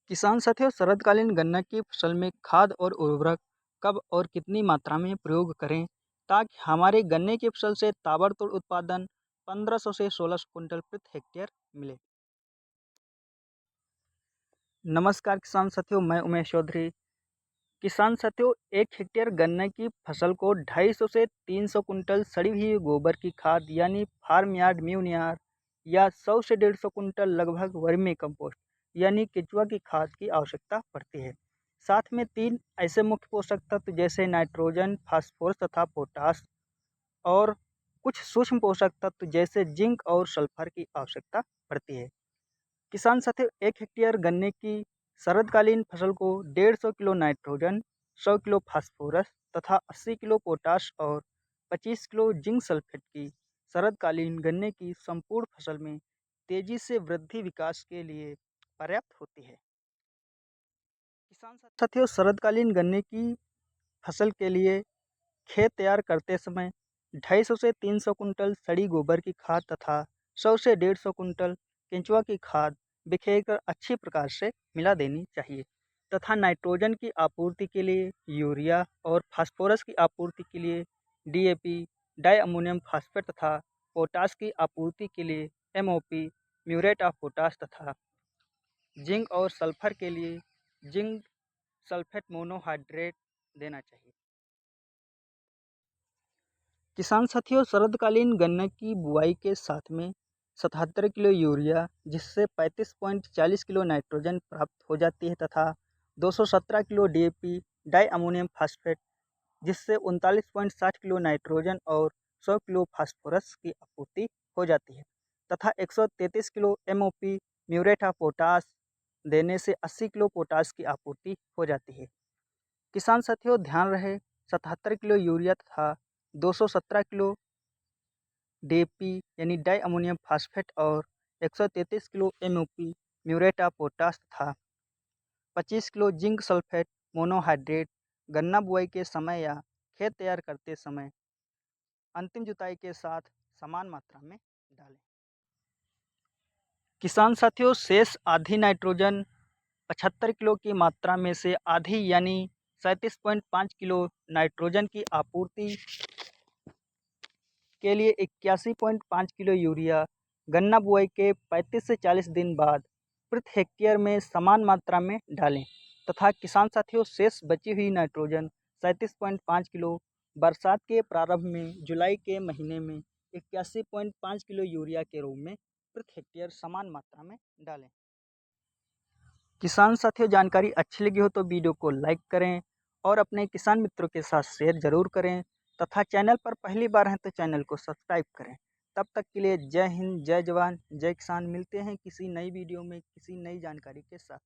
किसान साथियों, शरदकालीन गन्ना की फसल में खाद और उर्वरक कब और कितनी मात्रा में प्रयोग करें ताकि हमारे गन्ने की फसल से ताबड़तोड़ उत्पादन 1500 से 1600 कुंटल प्रति हेक्टेयर मिले। नमस्कार किसान साथियों, मैं उमेश चौधरी। किसान साथियों, 1 हेक्टेयर गन्ने की फसल को 250 से 300 कुंटल सड़ी हुई गोबर की खाद यानी फार्म यार्ड म्यूनियर या 100 से 150 कुंटल लगभग वर्मी कंपोस्ट यानी केचुआ की खाद की आवश्यकता पड़ती है। साथ में 3 ऐसे मुख्य पोषक तत्व जैसे नाइट्रोजन, फास्फोरस तथा पोटास और कुछ सूक्ष्म पोषक तत्व जैसे जिंक और सल्फर की आवश्यकता पड़ती है। किसान साथियों, 1 हेक्टेयर गन्ने की शरदकालीन फसल को 150 किलो नाइट्रोजन, 100 किलो फास्फोरस तथा 80 किलो पोटाश और 25 किलो जिंक सल्फेट की शरदकालीन गन्ने की संपूर्ण फसल में तेजी से वृद्धि विकास के लिए पर्याप्त होती है। किसान साथियों, शरदकालीन गन्ने की फसल के लिए खेत तैयार करते समय 250 से 300 कुंटल सड़ी गोबर की खाद तथा 100 से 150 कुंटल केंचुआ की खाद बिखेरकर अच्छी प्रकार से मिला देनी चाहिए तथा नाइट्रोजन की आपूर्ति के लिए यूरिया और फास्फोरस की आपूर्ति के लिए डीएपी, डाई अमोनियम फास्फेट तथा पोटास की आपूर्ति के लिए एमओपी, म्यूरेट ऑफ पोटास तथा जिंक और सल्फर के लिए जिंक सल्फेट मोनोहाइड्रेट देना चाहिए। किसान साथियों, शरदकालीन गन्ने की बुआई के साथ में 77 किलो यूरिया जिससे 35.40 किलो नाइट्रोजन प्राप्त हो जाती है तथा 217 kilo DAP di ammonium phosphate जिससे 39.60 किलो नाइट्रोजन और 100 किलो फास्फोरस की आपूर्ति हो जाती है तथा 133 kilo MOP muriate of potash देने से 80 किलो पोटास की आपूर्ति हो जाती है। किसान साथियों, ध्यान रहे 77 किलो यूरिया तथा 217 किलो डीएपी यानी डाई अमोनियम फास्फेट और 133 kilo MOP muriate of potash तथा 25 किलो जिंक सल्फेट मोनोहाइड्रेट गन्ना बुआई के समय या खेत तैयार करते समय अंतिम जुताई के साथ समान मात्रा में डालें। किसान साथियों, शेष आधी नाइट्रोजन 75 किलो की मात्रा में से आधी यानी 37.5 किलो नाइट्रोजन की आपूर्ति के लिए 81.5 किलो यूरिया गन्ना बुआई के 35 से 40 दिन बाद प्रति हेक्टेयर में समान मात्रा में डालें तथा किसान साथियों, शेष बची हुई नाइट्रोजन 37.5 किलो बरसात के प्रारंभ में जुलाई के महीने में 81.5 किलो यूरिया के रूप में प्रति हेक्टेयर समान मात्रा में डालें। किसान साथियों, जानकारी अच्छी लगी हो तो वीडियो को लाइक करें और अपने किसान मित्रों के साथ शेयर जरूर करें तथा चैनल पर पहली बार हैं तो चैनल को सब्सक्राइब करें। तब तक के लिए जय हिंद, जय जवान, जय किसान। मिलते हैं किसी नई वीडियो में किसी नई जानकारी के साथ।